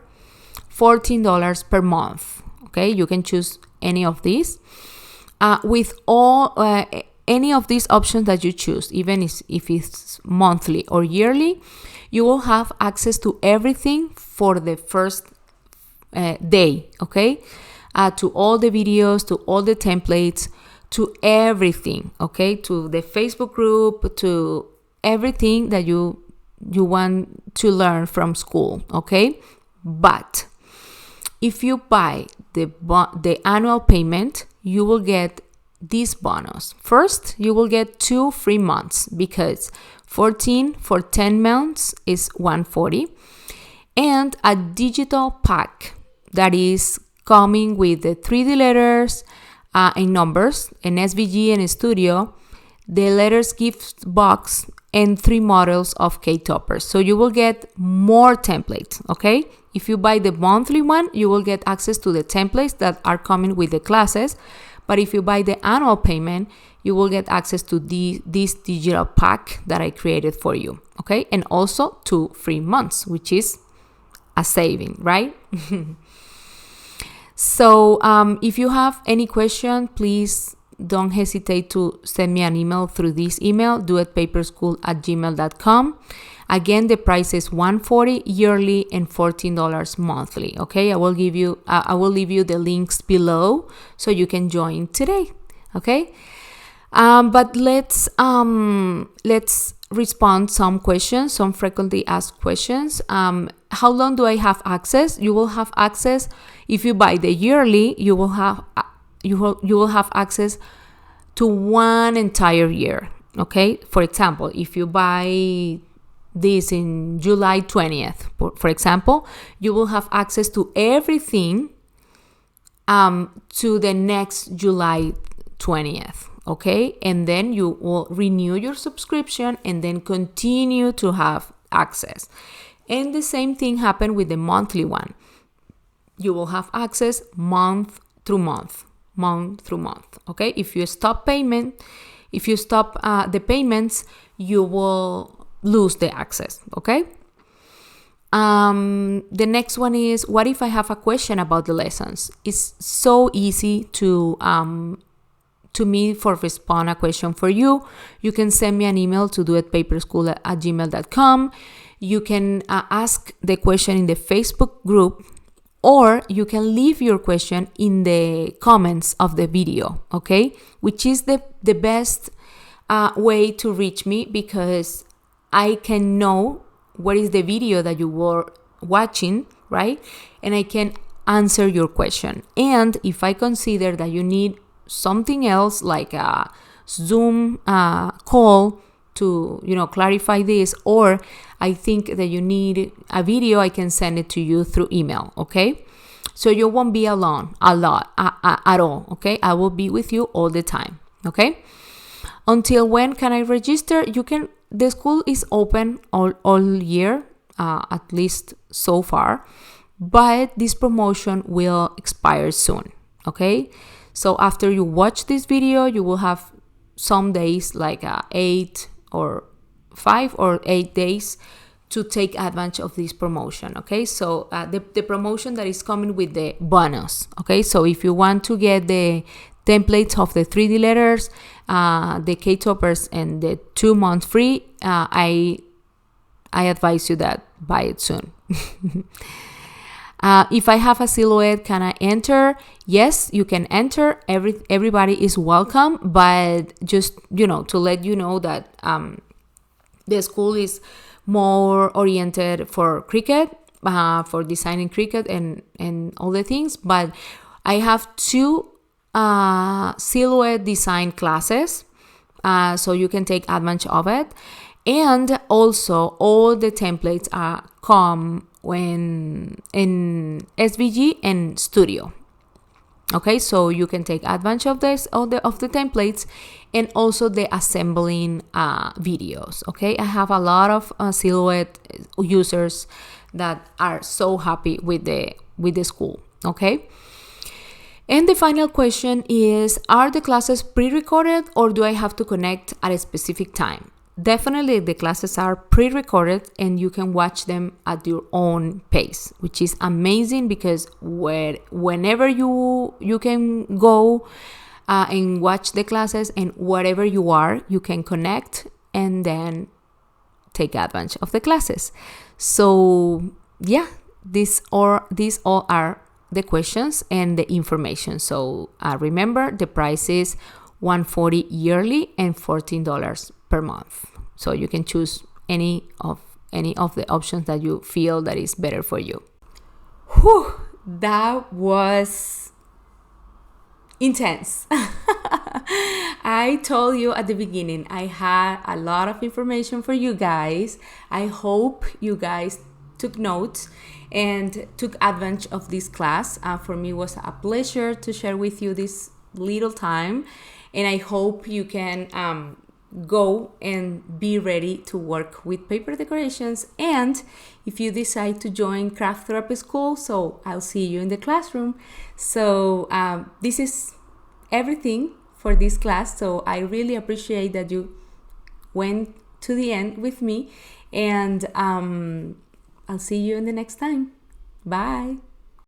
$14 per month, okay? You can choose any of these. With all any of these options that you choose, even if it's monthly or yearly, you will have access to everything for the first day, okay? To all the videos, to all the templates, to everything, okay? To the Facebook group, to everything that you want to learn from school, okay? But if you buy the annual payment, you will get this bonus. First, you will get 2 free months, because 14 for 10 months is $140, and a digital pack that is coming with the 3D letters and numbers, an SVG and a Studio, the letters gift box, and 3 models of cake toppers. So you will get more templates, okay? If you buy the monthly one, you will get access to the templates that are coming with the classes. But if you buy the annual payment, you will get access to this digital pack that I created for you, okay? And also 2 free months, which is a saving, right? So if you have any question, please don't hesitate to send me an email through this email, doitpaperschool@gmail.com. Again, the price is $140 yearly and $14 monthly. Okay, I will leave you the links below so you can join today. Okay, but let's respond some questions, some frequently asked questions. How long do I have access? You will have access if you buy the yearly. You will have access to 1 entire year. Okay, for example, if you buy this in July 20th, for example, you will have access to everything to the next July 20th, okay? And then you will renew your subscription and then continue to have access. And the same thing happened with the monthly one. You will have access month through month, okay? If you stop the payments, you will lose the access, okay? The next one is, what if I have a question about the lessons? It's so easy to me for respond a question for you. You can send me an email to doitpaperschool@gmail.com. You can ask the question in the Facebook group, or you can leave your question in the comments of the video, okay? Which is the best way to reach me, because I can know what is the video that you were watching, right? And I can answer your question. And if I consider that you need something else, like a Zoom call to, clarify this, or I think that you need a video, I can send it to you through email, okay? So you won't be alone at all, okay? I will be with you all the time, okay? Until when can I register? The school is open all year, at least so far, but this promotion will expire soon, okay? So after you watch this video, you will have some days, like 5 or 8 days, to take advantage of this promotion, okay? So the promotion that is coming with the bonus, okay? So if you want to get the templates of the 3D letters, the K-toppers, and the 2-month free, I advise you that buy it soon. If I have a silhouette, can I enter? Yes, you can enter. Everybody is welcome, but just, to let you know that the school is more oriented for Cricut, for designing Cricut and all the things. But I have 2 silhouette design classes, so you can take advantage of it. And also, all the templates come in SVG and Studio. Okay, so you can take advantage of this, of the templates, and also the assembling videos. Okay, I have a lot of silhouette users that are so happy with the school. Okay, and the final question is, are the classes pre-recorded, or do I have to connect at a specific time? Definitely the classes are pre-recorded, and you can watch them at your own pace, which is amazing, because whenever you can go and watch the classes, and wherever you are, you can connect and then take advantage of the classes. So yeah, these all are the questions and the information. So remember, the price is $140 yearly and $14 per month. So you can choose any of the options that you feel that is better for you. Whew, that was intense. I told you at the beginning, I had a lot of information for you guys. I hope you guys took notes and took advantage of this class. For me, it was a pleasure to share with you this little time, and I hope you can go and be ready to work with paper decorations. And if you decide to join Craft Therapy School, so I'll see you in the classroom. So this is everything for this class. So I really appreciate that you went to the end with me, and I'll see you in the next time. Bye.